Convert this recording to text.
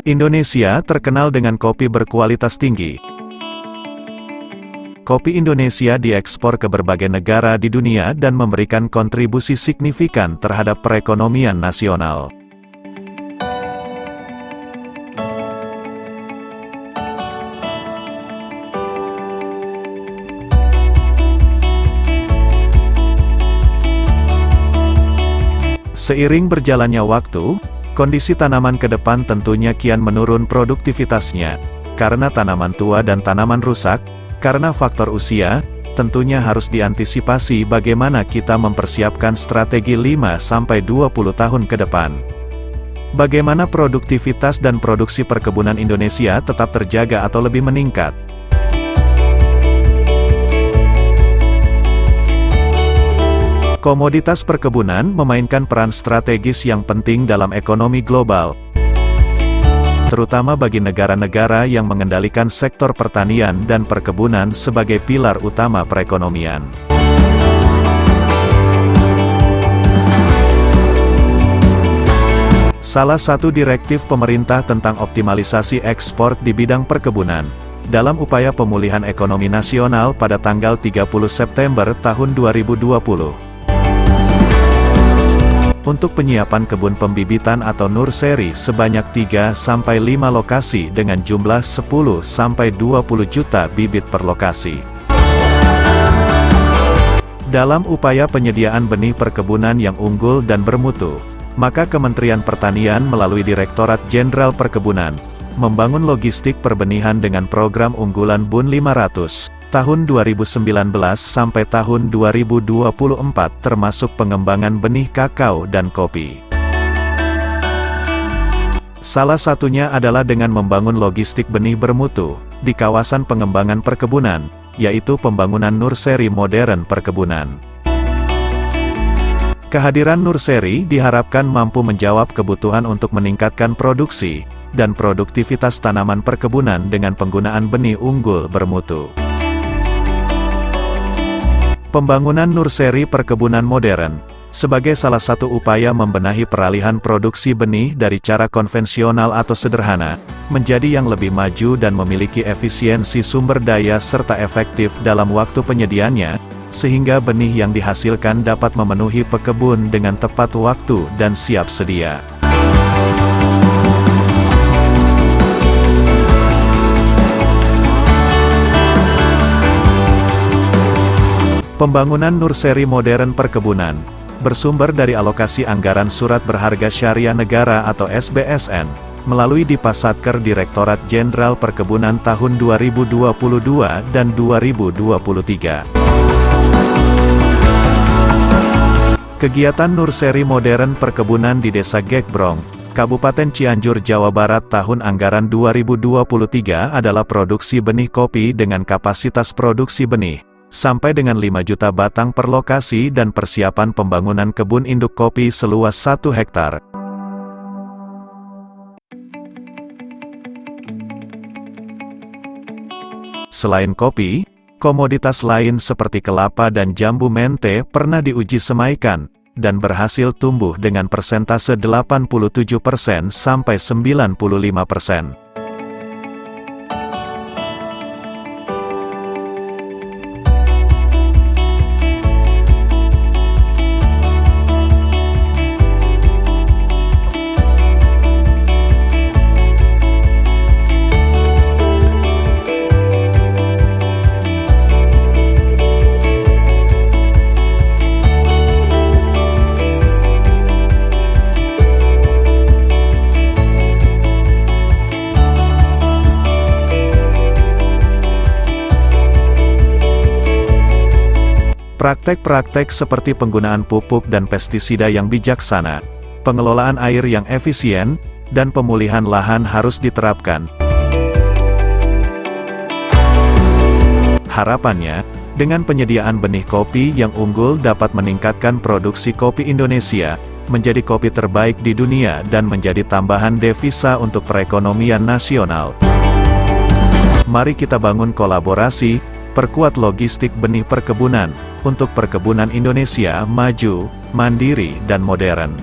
Indonesia terkenal dengan kopi berkualitas tinggi. Kopi Indonesia diekspor ke berbagai negara di dunia dan memberikan kontribusi signifikan terhadap perekonomian nasional. Seiring berjalannya waktu, kondisi tanaman ke depan tentunya kian menurun produktivitasnya, karena tanaman tua dan tanaman rusak, karena faktor usia, tentunya harus diantisipasi bagaimana kita mempersiapkan strategi 5-20 tahun ke depan. Bagaimana produktivitas dan produksi perkebunan Indonesia tetap terjaga atau lebih meningkat. Komoditas perkebunan memainkan peran strategis yang penting dalam ekonomi global, terutama bagi negara-negara yang mengendalikan sektor pertanian dan perkebunan sebagai pilar utama perekonomian. Salah satu direktif pemerintah tentang optimalisasi ekspor di bidang perkebunan, dalam upaya pemulihan ekonomi nasional pada tanggal 30 September tahun 2020. Untuk penyiapan kebun pembibitan atau nursery sebanyak 3-5 lokasi dengan jumlah 10-20 juta bibit per lokasi. Dalam upaya penyediaan benih perkebunan yang unggul dan bermutu, maka Kementerian Pertanian melalui Direktorat Jenderal Perkebunan, membangun logistik perbenihan dengan program unggulan BUN 500, tahun 2019 sampai tahun 2024 termasuk pengembangan benih kakao dan kopi. Salah satunya adalah dengan membangun logistik benih bermutu, di kawasan pengembangan perkebunan, yaitu pembangunan nursery modern perkebunan. Kehadiran nursery diharapkan mampu menjawab kebutuhan untuk meningkatkan produksi, dan produktivitas tanaman perkebunan dengan penggunaan benih unggul bermutu. Pembangunan nursery perkebunan modern, sebagai salah satu upaya membenahi peralihan produksi benih dari cara konvensional atau sederhana, menjadi yang lebih maju dan memiliki efisiensi sumber daya serta efektif dalam waktu penyediaannya, sehingga benih yang dihasilkan dapat memenuhi pekebun dengan tepat waktu dan siap sedia. Pembangunan nursery modern perkebunan, bersumber dari alokasi anggaran surat berharga syariah negara atau SBSN, melalui Dipasatker Direktorat Jenderal Perkebunan tahun 2022 dan 2023. Kegiatan nursery modern perkebunan di Desa Gekbrong, Kabupaten Cianjur, Jawa Barat tahun anggaran 2023 adalah produksi benih kopi dengan kapasitas produksi benih sampai dengan 5 juta batang per lokasi dan persiapan pembangunan kebun induk kopi seluas 1 hektar. Selain kopi, komoditas lain seperti kelapa dan jambu mente pernah diuji semaikan, dan berhasil tumbuh dengan persentase 87% sampai 95%. Praktek-praktek seperti penggunaan pupuk dan pestisida yang bijaksana, pengelolaan air yang efisien, dan pemulihan lahan harus diterapkan. Harapannya, dengan penyediaan benih kopi yang unggul dapat meningkatkan produksi kopi Indonesia, menjadi kopi terbaik di dunia dan menjadi tambahan devisa untuk perekonomian nasional. Mari kita bangun kolaborasi, perkuat logistik benih perkebunan, untuk perkebunan Indonesia maju, mandiri dan modern.